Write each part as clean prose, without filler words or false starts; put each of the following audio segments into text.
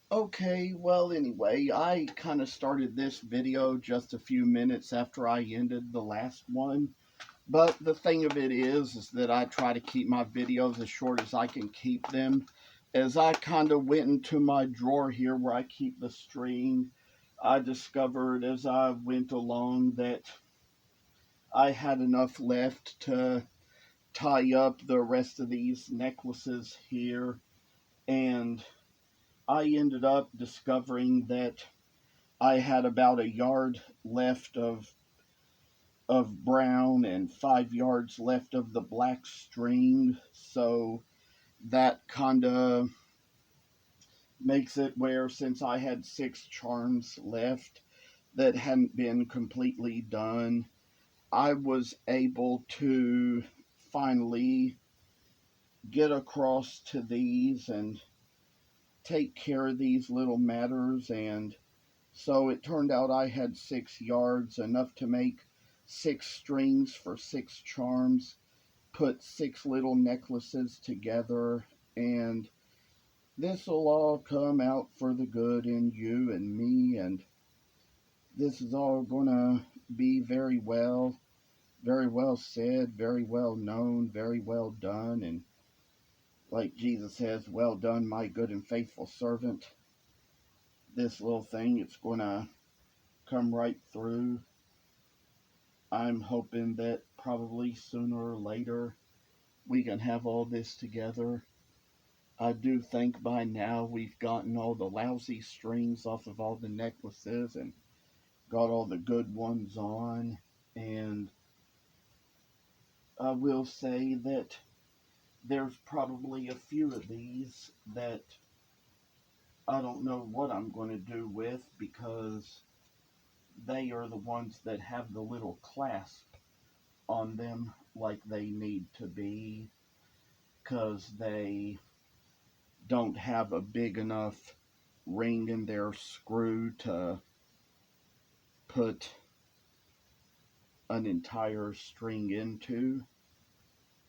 Okay, well, anyway, I kind of started this video just a few minutes after I ended the last one. But the thing of it is that I try to keep my videos as short as I can keep them. As I kind of went into my drawer here where I keep the string, I discovered as I went along that I had enough left to tie up the rest of these necklaces here. And I ended up discovering that I had about a yard left of brown and 5 yards left of the black string. So that kind of makes it where, since I had 6 charms left that hadn't been completely done, I was able to finally get across to these and take care of these little matters. And so it turned out I had 6 yards, enough to make 6 strings for 6 charms, put 6 little necklaces together, and this'll all come out for the good in you and me, and this is all gonna be very well said, very well known, very well done, and like Jesus says, well done, my good and faithful servant. This little thing, it's gonna come right through. I'm hoping that probably sooner or later we can have all this together. I do think by now we've gotten all the lousy strings off of all the necklaces and got all the good ones on. And I will say that there's probably a few of these that I don't know what I'm going to do with, because they are the ones that have the little clasp on them like they need to be, because they don't have a big enough ring in their screw to put an entire string into.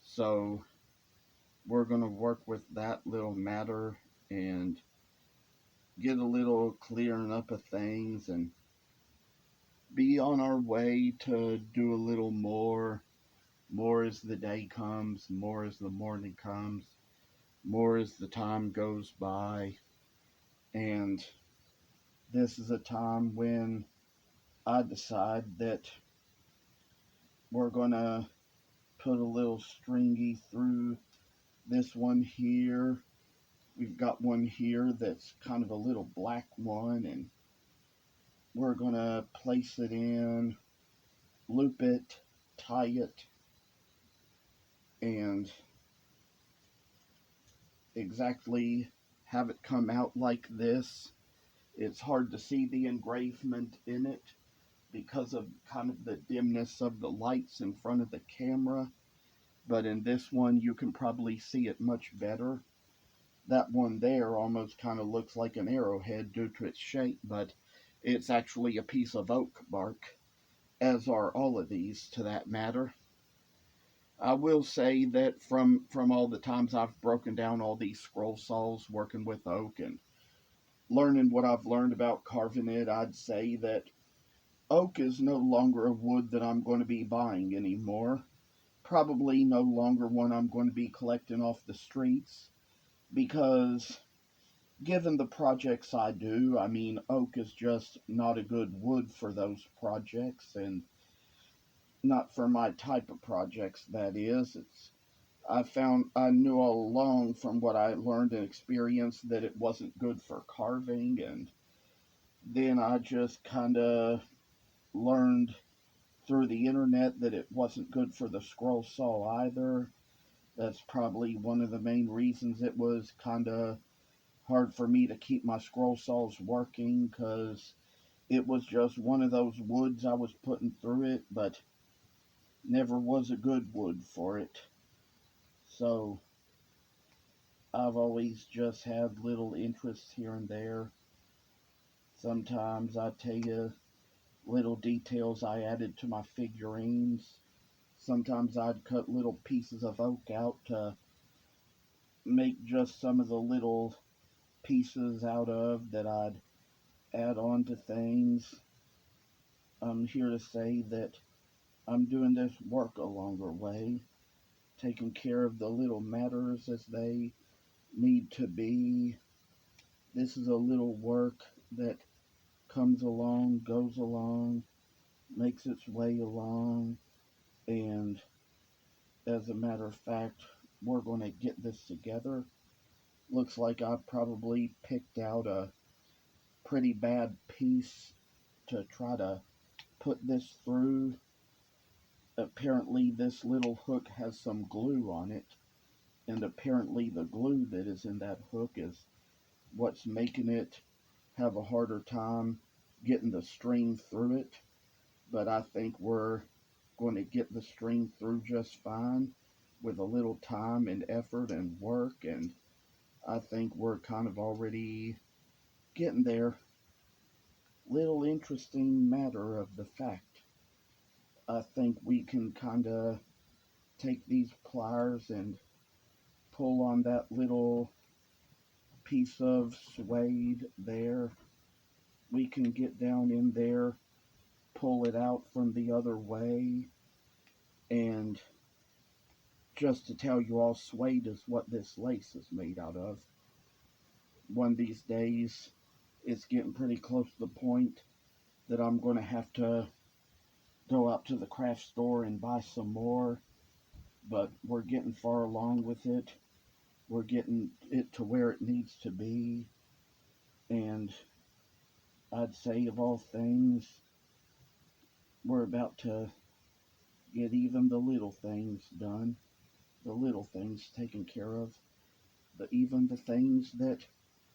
So we're going to work with that little matter and get a little clearing up of things and be on our way to do a little more as the day comes, more as the morning comes, more as the time goes by. And this is a time when I decide that we're going to put a little stringy through this one here. We've got one here that's kind of a little black one, and we're going to place it in, loop it, tie it, and exactly have it come out like this. It's hard to see the engravement in it because of kind of the dimness of the lights in front of the camera, but in this one you can probably see it much better. That one there almost kind of looks like an arrowhead due to its shape, but it's actually a piece of oak bark, as are all of these to that matter. I will say that from all the times I've broken down all these scroll saws working with oak and learning what I've learned about carving it, I'd say that oak is no longer a wood that I'm going to be buying anymore. Probably no longer one I'm going to be collecting off the streets, because given the projects I do, I mean, oak is just not a good wood for those projects, and not for my type of projects, that is. I knew all along from what I learned and experienced that it wasn't good for carving, and then I just kind of learned through the internet that it wasn't good for the scroll saw either. That's probably one of the main reasons it was kind of hard for me to keep my scroll saws working, because it was just one of those woods I was putting through it, but never was a good wood for it. So I've always just had little interests here and there. Sometimes I tell you little details I added to my figurines. Sometimes I'd cut little pieces of oak out to make just some of the little pieces out of that I'd add on to things. I'm here to say that I'm doing this work a longer way, taking care of the little matters as they need to be. This is a little work that comes along, goes along, makes its way along, and as a matter of fact, we're going to get this together. Looks like I probably picked out a pretty bad piece to try to put this through. Apparently this little hook has some glue on it, and apparently the glue that is in that hook is what's making it have a harder time getting the string through it. But I think we're going to get the string through just fine with a little time and effort and work, and I think we're kind of already getting there. Little interesting matter of the fact. I think we can kind of take these pliers and pull on that little piece of suede there. We can get down in there, pull it out from the other way, and just to tell you all, suede is what this lace is made out of. One of these days, it's getting pretty close to the point that I'm going to have to go out to the craft store and buy some more, but we're getting far along with it. We're getting it to where it needs to be, and I'd say of all things, we're about to get even the little things done, the little things taken care of, but even the things that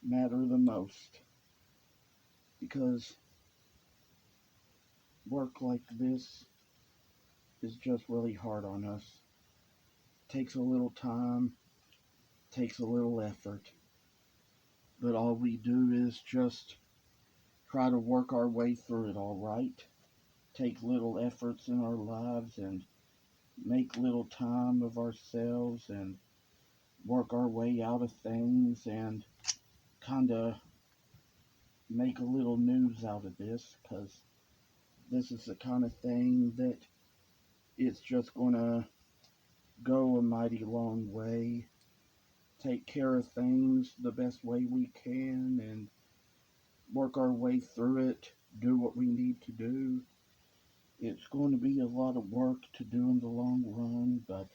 matter the most, because work like this is just really hard on us. Takes a little time, takes a little effort, but all we do is just try to work our way through it, all right? Take little efforts in our lives and make little time of ourselves and work our way out of things and kind of make a little news out of this, because this is the kind of thing that it's just going to go a mighty long way. Take care of things the best way we can and work our way through it, do what we need to do. It's going to be a lot of work to do in the long run, but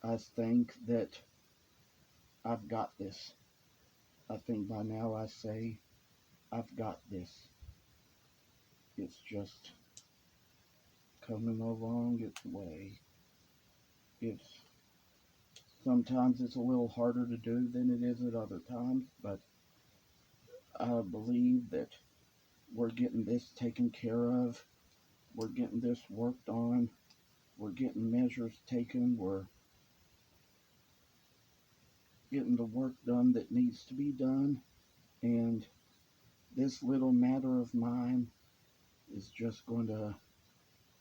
I think that I've got this. I think by now I say I've got this. It's just coming along its way. Sometimes it's a little harder to do than it is at other times, but I believe that we're getting this taken care of. We're getting this worked on. We're getting measures taken. We're getting the work done that needs to be done. And this little matter of mine is just going to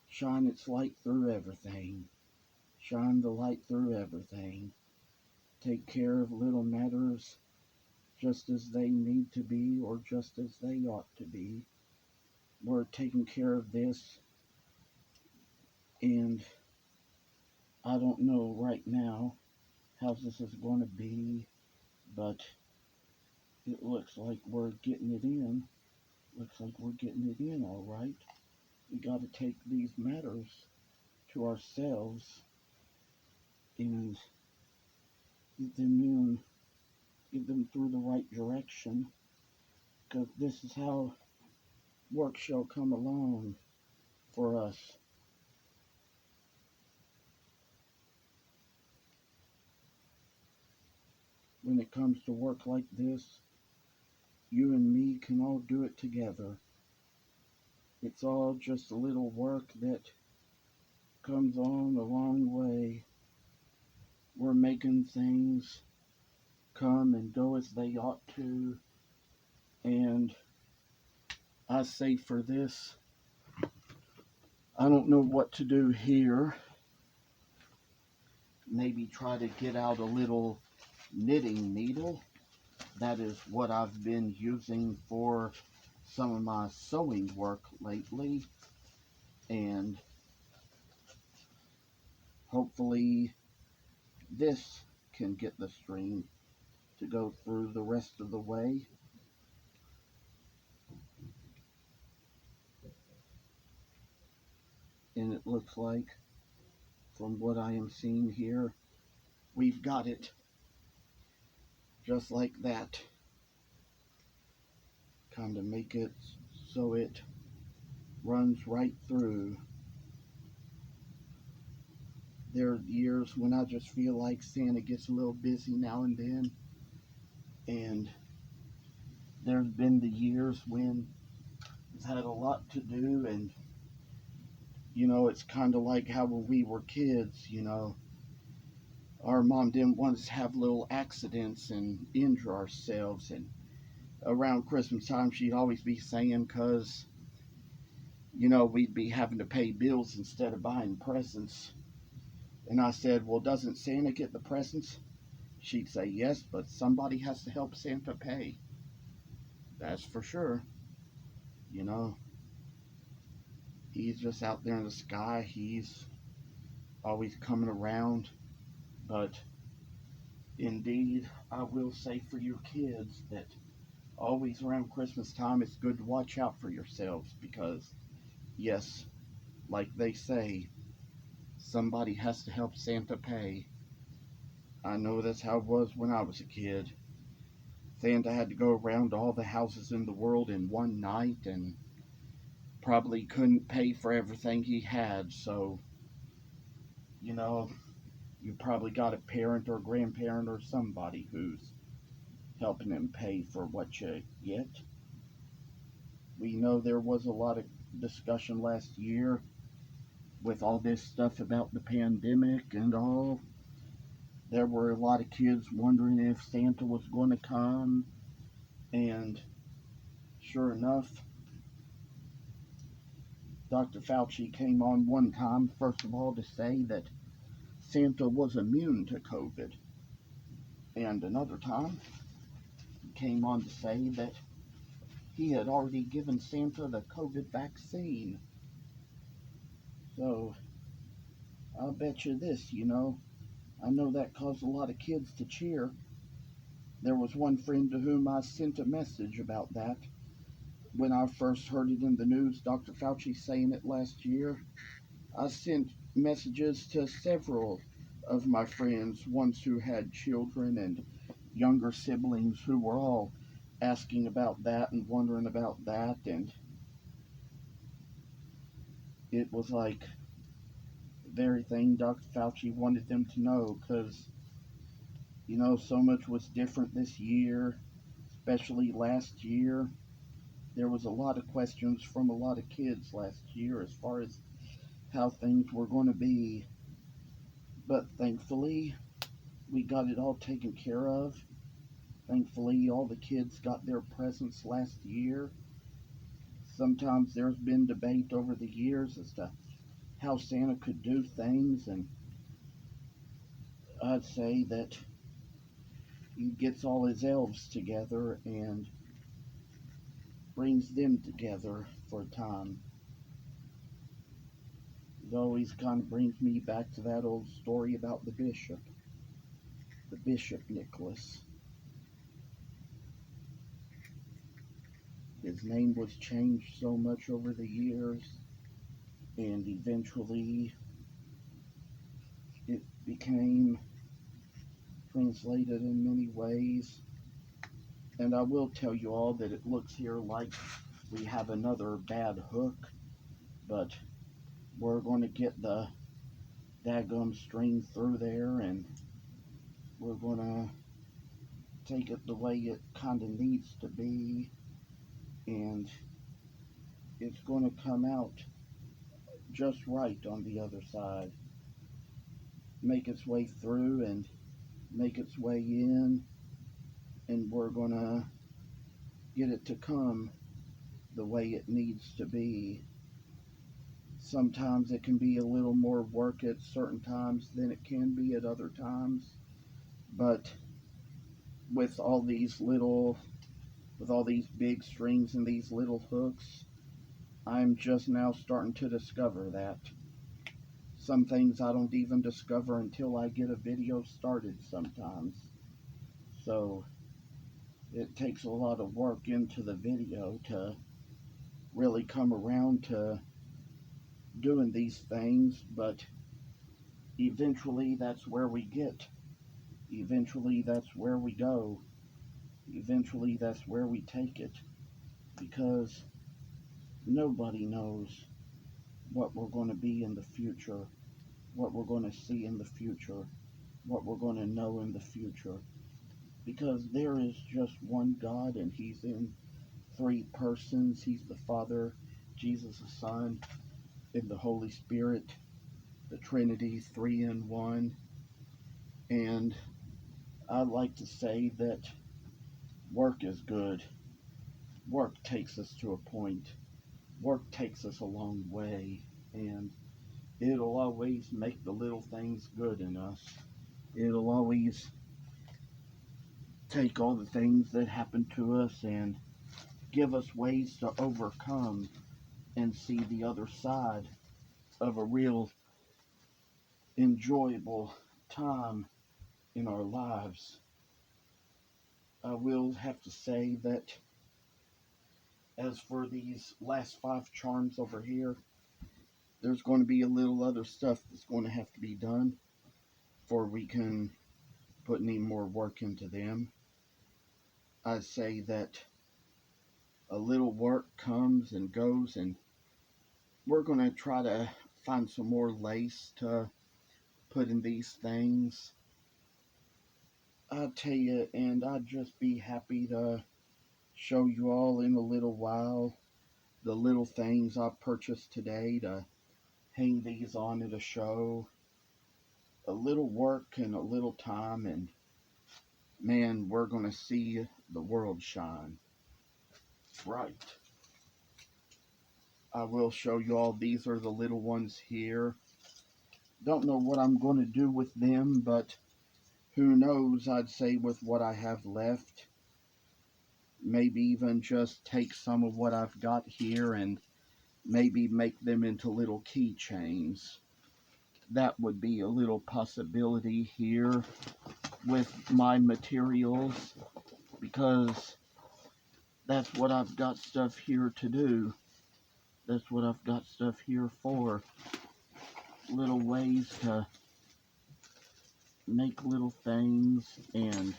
shine its light through everything. Shine the light through everything. Take care of little matters just as they need to be or just as they ought to be. We're taking care of this, and I don't know right now how this is going to be, but it looks like we're getting it in. Looks like we're getting it in all right. We got to take these matters to ourselves and get them in, get them through the right direction, because this is how work shall come along for us. When it comes to work like this, you and me can all do it together. It's all just a little work that comes on a long way. We're making things come and go as they ought to, and I say for this, I don't know what to do here. Maybe try to get out a little knitting needle that is what I've been using for some of my sewing work lately, and hopefully this can get the string to go through the rest of the way. And it looks like, from what I am seeing here, we've got it just like that. Kind of make it so it runs right through. There are years when I just feel like Santa gets a little busy now and then, and there's been the years when he's had a lot to do, and it's kind of like how when we were kids, our mom didn't want us to have little accidents and injure ourselves, and around Christmas time she'd always be saying, because we'd be having to pay bills instead of buying presents. And I said, well, doesn't Santa get the presents? She'd say, yes, but somebody has to help Santa pay. That's for sure. You know, he's just out there in the sky. He's always coming around. But indeed, I will say for your kids that always around Christmas time, it's good to watch out for yourselves because, yes, like they say, somebody has to help Santa pay. I know that's how it was when I was a kid. Santa had to go around to all the houses in the world in one night and probably couldn't pay for everything he had. So, you know, you probably got a parent or grandparent or somebody who's helping him pay for what you get. We know there was a lot of discussion last year with all this stuff about the pandemic and all. There were a lot of kids wondering if Santa was going to come, and sure enough, Dr. Fauci came on one time, first of all, to say that Santa was immune to COVID. And another time, he came on to say that he had already given Santa the COVID vaccine. So, I'll bet you this, I know that caused a lot of kids to cheer. There was one friend to whom I sent a message about that. When I first heard it in the news, Dr. Fauci saying it last year, I sent messages to several of my friends, ones who had children and younger siblings, who were all asking about that and wondering about that. And it was like the very thing Dr. Fauci wanted them to know, because, so much was different this year, especially last year. There was a lot of questions from a lot of kids last year as far as how things were going to be. But thankfully, we got it all taken care of. Thankfully, all the kids got their presents last year. Sometimes there's been debate over the years as to how Santa could do things, and I'd say that he gets all his elves together and brings them together for a time. It always kind of brings me back to that old story about the Bishop Nicholas. His name was changed so much over the years, and eventually it became translated in many ways. And I will tell you all that it looks here like we have another bad hook, but we're going to get the daggum string through there, and we're going to take it the way it kind of needs to be, and it's going to come out just right on the other side. Make its way through and make its way in, and we're going to get it to come the way it needs to be. Sometimes it can be a little more work at certain times than it can be at other times, but with all these big strings and these little hooks. I'm just now starting to discover that. Some things I don't even discover until I get a video started sometimes. So it takes a lot of work into the video to really come around to doing these things, but eventually that's where we get. Eventually that's where we go. Eventually that's where we take it, because nobody knows what we're going to be in the future, what we're going to see in the future, what we're going to know in the future, because there is just one God, and He's in three persons. He's the Father, Jesus the Son, and the Holy Spirit, the Trinity, three in one. And I like to say that work is good. Work takes us to a point. Work takes us a long way, and it'll always make the little things good in us. It'll always take all the things that happen to us and give us ways to overcome and see the other side of a real enjoyable time in our lives. I will have to say that as for these last 5 charms over here, there's going to be a little other stuff that's going to have to be done before we can put any more work into them. I say that a little work comes and goes, and we're going to try to find some more lace to put in these things. I tell you, and I'd just be happy to show you all in a little while the little things I purchased today to hang these on at a show. A little work and a little time, and man, we're going to see the world shine bright. I will show you all. These are the little ones here. Don't know what I'm going to do with them, but who knows, I'd say with what I have left. Maybe even just take some of what I've got here and maybe make them into little keychains. That would be a little possibility here with my materials, because that's what I've got stuff here to do. That's what I've got stuff here for. Little ways to make little things, and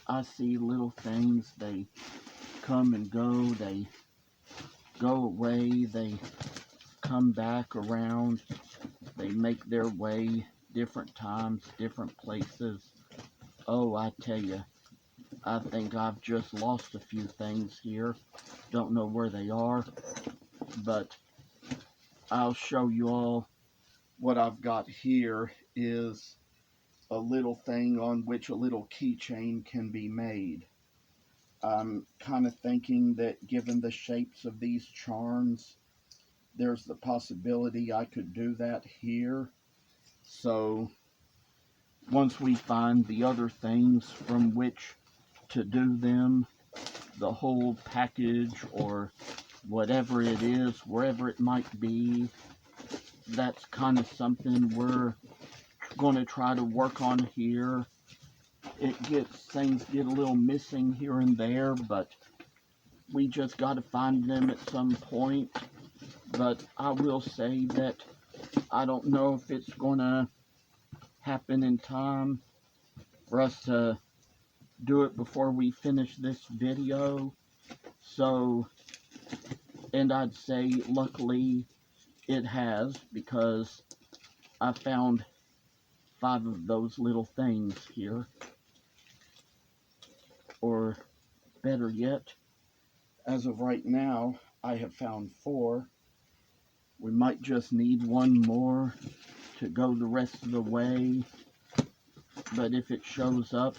I see little things, they come and go, they go away, they come back around, they make their way different times, different places. Oh, I tell you, I think I've just lost a few things here. Don't know where they are, but I'll show you all. What I've got here is a little thing on which a little keychain can be made. I'm kind of thinking that given the shapes of these charms, there's the possibility I could do that here. So once we find the other things from which to do them, the whole package or whatever it is, wherever it might be, that's kind of something we're going to try to work on here. Things get a little missing here and there, but we just got to find them at some point. But I will say that I don't know if it's going to happen in time for us to do it before we finish this video. So, and I'd say luckily it has, because I found 5 of those little things here. Or better yet, as of right now, I have found 4. We might just need 1 more to go the rest of the way. But if it shows up,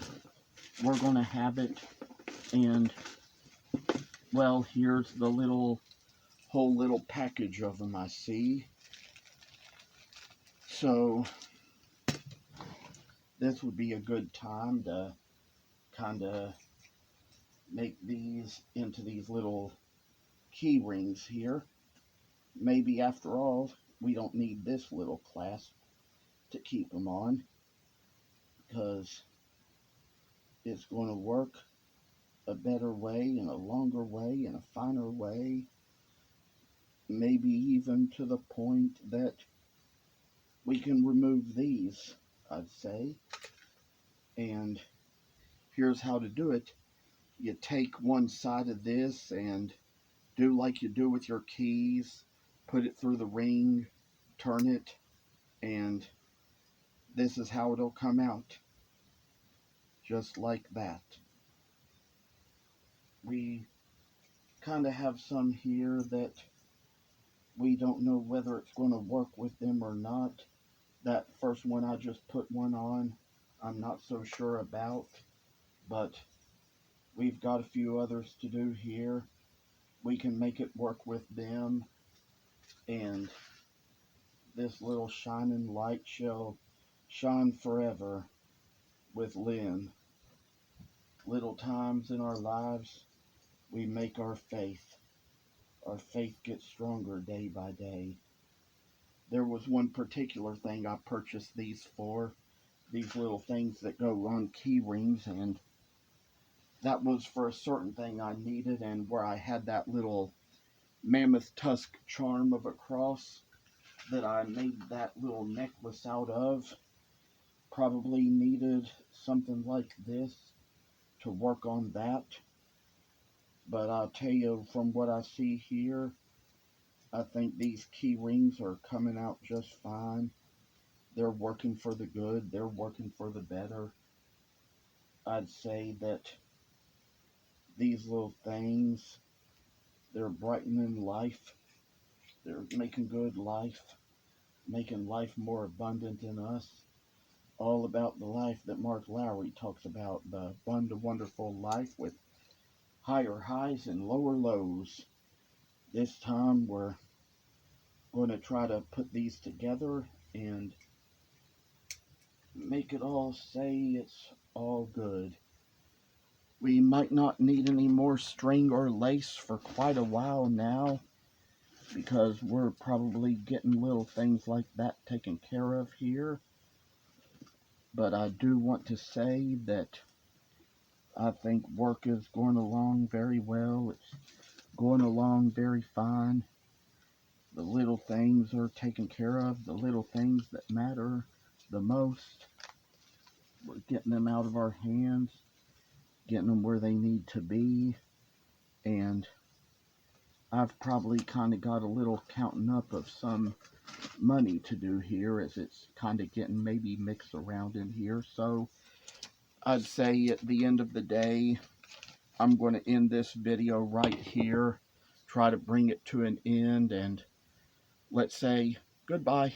we're going to have it. And, well, here's the whole little package of them I see. So this would be a good time to kind of make these into these little key rings here. Maybe after all, we don't need this little clasp to keep them on, because it's going to work a better way and a longer way and a finer way, maybe even to the point that we can remove these, I'd say. And here's how to do it. You take one side of this and do like you do with your keys, put it through the ring, turn it, and this is how it'll come out, just like that. We kind of have some here that we don't know whether it's going to work with them or not. That first one I just put one on, I'm not so sure about, but we've got a few others to do here. We can make it work with them, and this little shining light shall shine forever with Lynn. Little times in our lives, we make our faith. Our faith gets stronger day by day. There was one particular thing I purchased these for, these little things that go on key rings, and that was for a certain thing I needed, and where I had that little mammoth tusk charm of a cross that I made that little necklace out of. Probably needed something like this to work on that. But I'll tell you, from what I see here, I think these key rings are coming out just fine. They're working for the good. They're working for the better. I'd say that these little things, they're brightening life. They're making good life, making life more abundant in us. All about the life that Mark Lowry talks about, the abundant, wonderful life with higher highs and lower lows. This time we're going to try to put these together and make it all say it's all good. We might not need any more string or lace for quite a while now, because we're probably getting little things like that taken care of here. But I do want to say that I think work is going along very well. It's going along very fine. The little things are taken care of, the little things that matter the most. We're getting them out of our hands, getting them where they need to be, and I've probably kind of got a little counting up of some money to do here, as it's kind of getting maybe mixed around in here. So I'd say at the end of the day, I'm going to end this video right here, try to bring it to an end, and let's say goodbye.